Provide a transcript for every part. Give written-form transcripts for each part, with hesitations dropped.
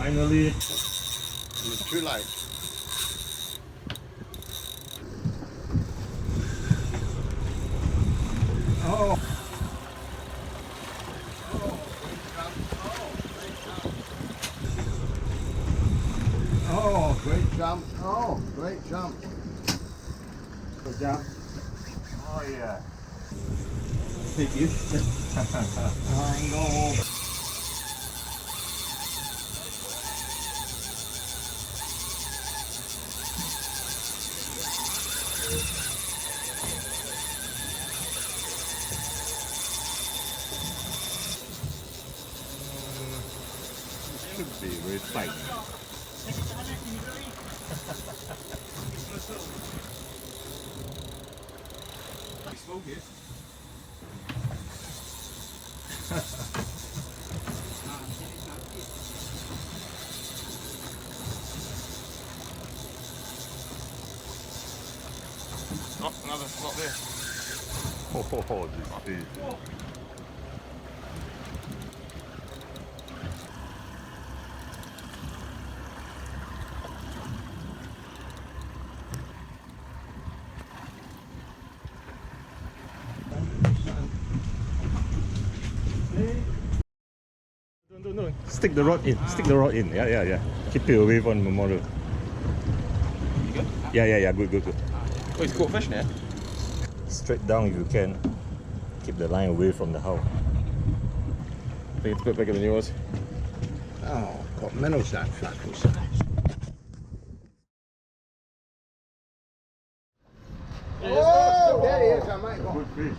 Finally. It's too late. Oh. Oh, Great jump. Oh, great jump. good job. Oh yeah. Thank you. No. Should be very tight. Oh, another slot there. Oh, this is. No, stick the rod in. Stick the rod in. Yeah. Keep it away from the model. You good? Yeah. Good. Oh, he's caught fish now. Straight down if you can. Keep the line away from the hull. I think it's a bit bigger than yours. Oh, got minnows that fuckers. Oh, there he is, I might go. Good fish.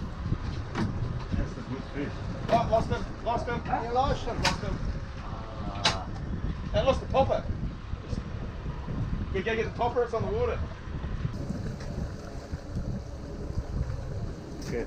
That's a good fish. Oh, lost him. You lost him. I lost the popper. We gotta get the popper, it's on the water. Okay.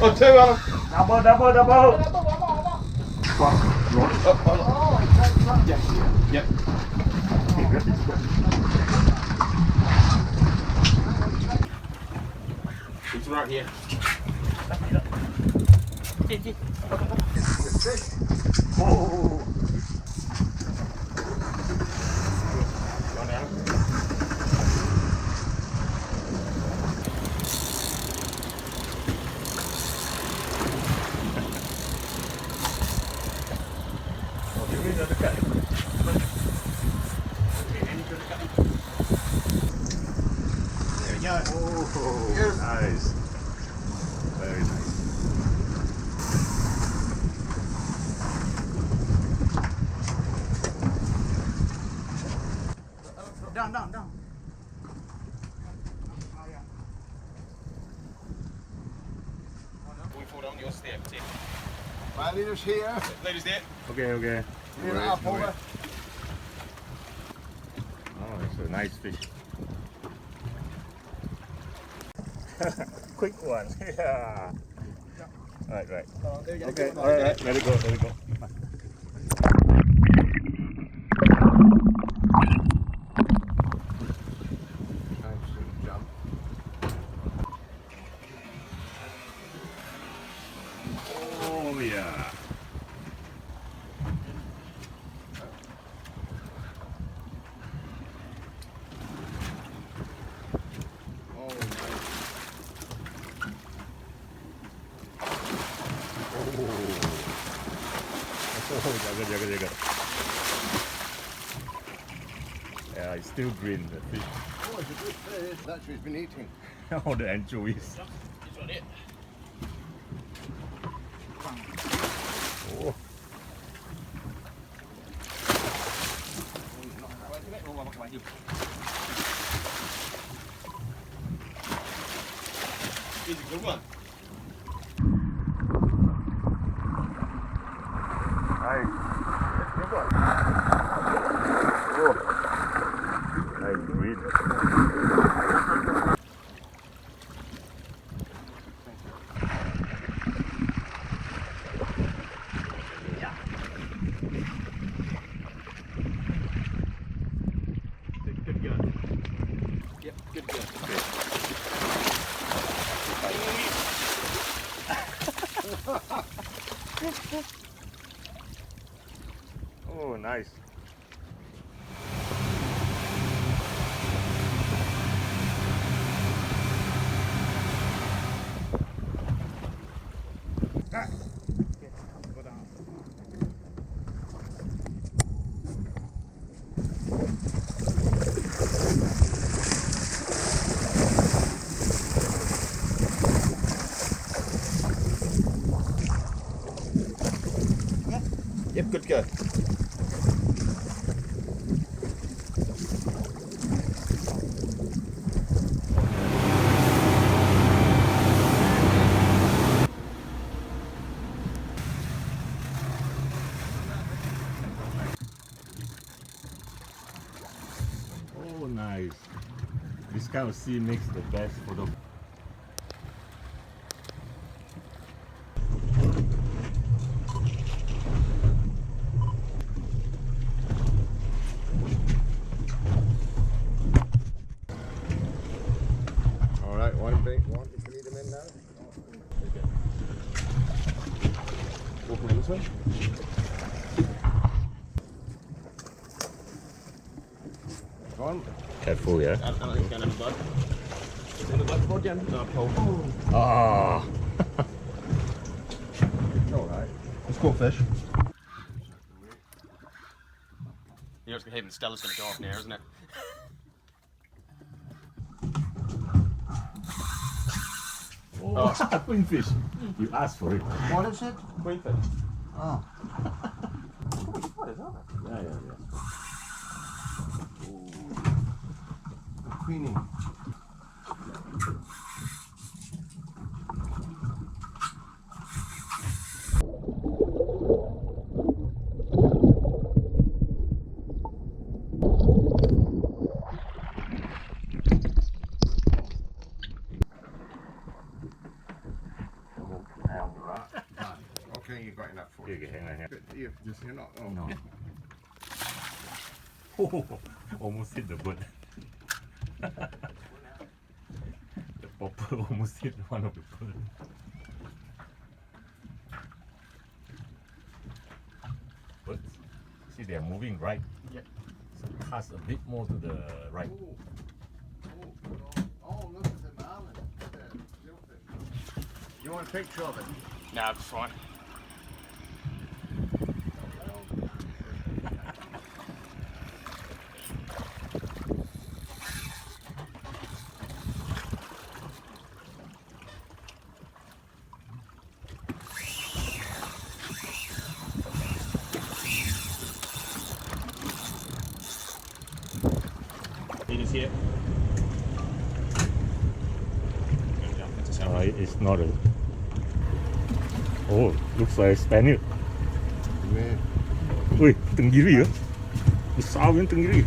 Oh, two, Alan. Double. Yep. It's right here. Oh. Go down. Oh, nice. Very nice. Down. We fall down your step, Tim. My leader's here. Ladies there. Okay. Here up over. Oh, it's a nice fish. Quick one. Yeah. Right. Okay. All right. Let it go. Jump. Oh yeah. Jaga. Yeah, it's still green, the fish. Oh, it's a good fish. That's what he's been eating. Oh, the anchovies. He's on it. Oh. He's a good one. Nice. Good one. Oh. good girl. Oh, nice. Go down. Yep, good go. Oh, nice. This kind of sea makes the best photo. All right, one big one. If you need them in now. Walking in this way. Go on. Careful, yeah. I don't think it's going in the bud. In the bud for Jen? No, pull. Ah. All right. It's cool fish. You're just going to Stella's going to go off now, isn't it? Oh, queenfish. You asked for it. What is it? Queenfish. Oh. What is that? Yeah, yeah, yeah. Queenie. Okay, you got enough for You it. can hang on here. But you're not. Oh. No. Oh, almost hit the bird. The popper almost hit one of the bird. Birds, see they are moving right. Yep. So cast a bit more to the right. Oh, look at the marlin. You want a picture of it? Nah, it's fine. It is here. It's not a. Oh, looks like a Spaniard. Yeah. Ui, tenggiri ya? Besar kan tenggiri.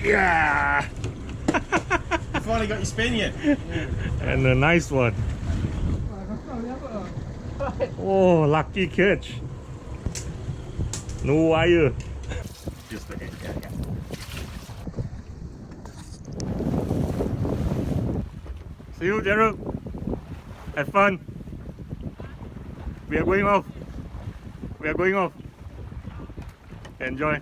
Yeah! You finally got your Spaniard. And a nice one. Oh, lucky catch. No wire. Just the head, yeah. See you, Gerald. Have fun. We are going off. We are going off. Enjoy.